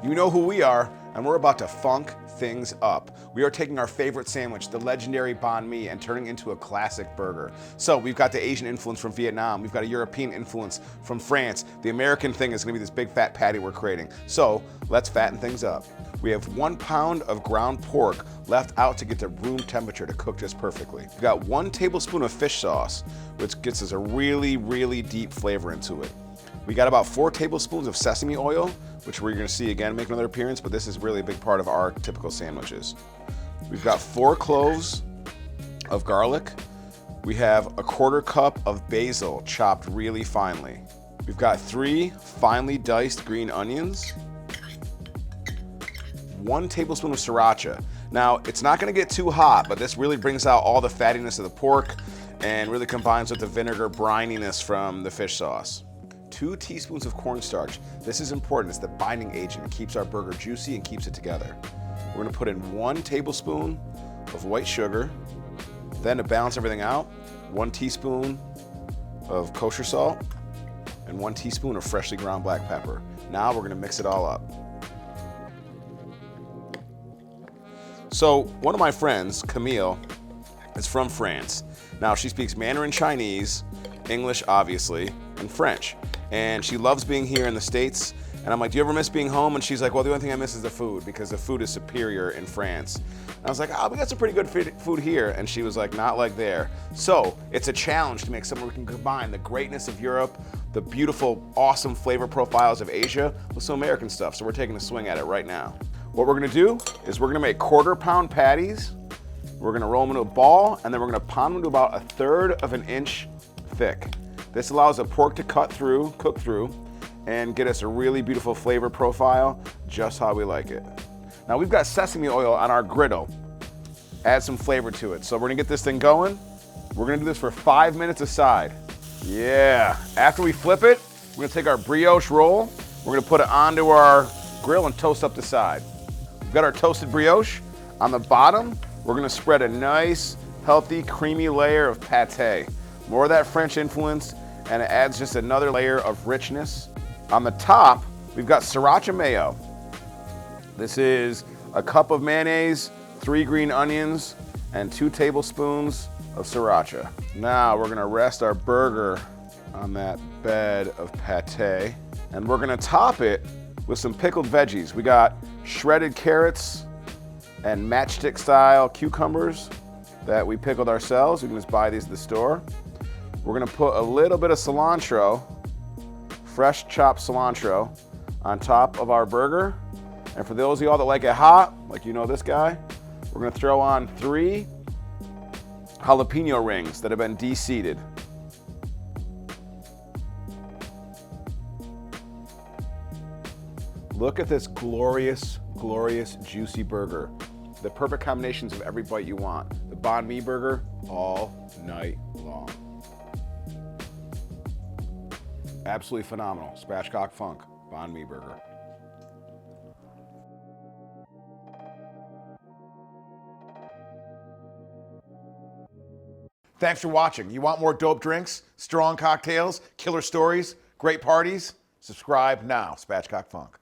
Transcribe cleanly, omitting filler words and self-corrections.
You know who we are, and we're about to funk things up. We are taking our favorite sandwich, the legendary banh mi, and turning it into a classic burger. So we've got the Asian influence from Vietnam, we've got a European influence from France. The American thing is gonna be this big fat patty we're creating. So let's fatten things up. We have 1 pound of ground pork left out to get to room temperature to cook just perfectly. We've got 1 tablespoon of fish sauce, which gets us a really, really deep flavor into it. We got about 4 tablespoons of sesame oil, which we're gonna see again make another appearance, but this is really a big part of our typical sandwiches. We've got 4 cloves of garlic. We have a 1/4 cup of basil chopped really finely. We've got 3 finely diced green onions, 1 tablespoon of sriracha. Now, it's not gonna get too hot, but this really brings out all the fattiness of the pork and really combines with the vinegar brininess from the fish sauce. 2 teaspoons of cornstarch. This is important, it's the binding agent. It keeps our burger juicy and keeps it together. We're gonna put in 1 tablespoon of white sugar. Then to balance everything out, 1 teaspoon of kosher salt and 1 teaspoon of freshly ground black pepper. Now we're gonna mix it all up. So one of my friends, Camille, is from France. Now she speaks Mandarin Chinese, English obviously, and French. And she loves being here in the States. And I'm like, do you ever miss being home? And she's like, well, the only thing I miss is the food because the food is superior in France. And I was like, oh, we got some pretty good food here. And she was like, not like there. So it's a challenge to make something we can combine the greatness of Europe, the beautiful, awesome flavor profiles of Asia with some American stuff. So we're taking a swing at it right now. What we're gonna do is we're gonna make 1/4 pound patties. We're gonna roll them into a ball, and then we're gonna pound them to about 1/3 of an inch thick. This allows the pork to cook through, and get us a really beautiful flavor profile, just how we like it. Now we've got sesame oil on our griddle. Add some flavor to it. So we're gonna get this thing going. We're gonna do this for 5 minutes aside. Yeah, after we flip it, we're gonna take our brioche roll, we're gonna put it onto our grill and toast up the side. We've got our toasted brioche. On the bottom, we're gonna spread a nice, healthy, creamy layer of pate. More of that French influence, and it adds just another layer of richness. On the top, we've got sriracha mayo. This is a cup of mayonnaise, 3 green onions, and 2 tablespoons of sriracha. Now we're gonna rest our burger on that bed of pate, and we're gonna top it with some pickled veggies. We got shredded carrots and matchstick style cucumbers that we pickled ourselves. You can just buy these at the store. We're gonna put a little bit of cilantro, fresh chopped cilantro, on top of our burger. And for those of y'all that like it hot, like you know this guy, we're gonna throw on 3 jalapeno rings that have been de-seeded. Look at this glorious, glorious, juicy burger. The perfect combinations of every bite you want. The banh mi burger all night long. Absolutely phenomenal. Spatchcock Funk, banh mi burger. Thanks for watching. You want more dope drinks, strong cocktails, killer stories, great parties? Subscribe now, Spatchcock Funk.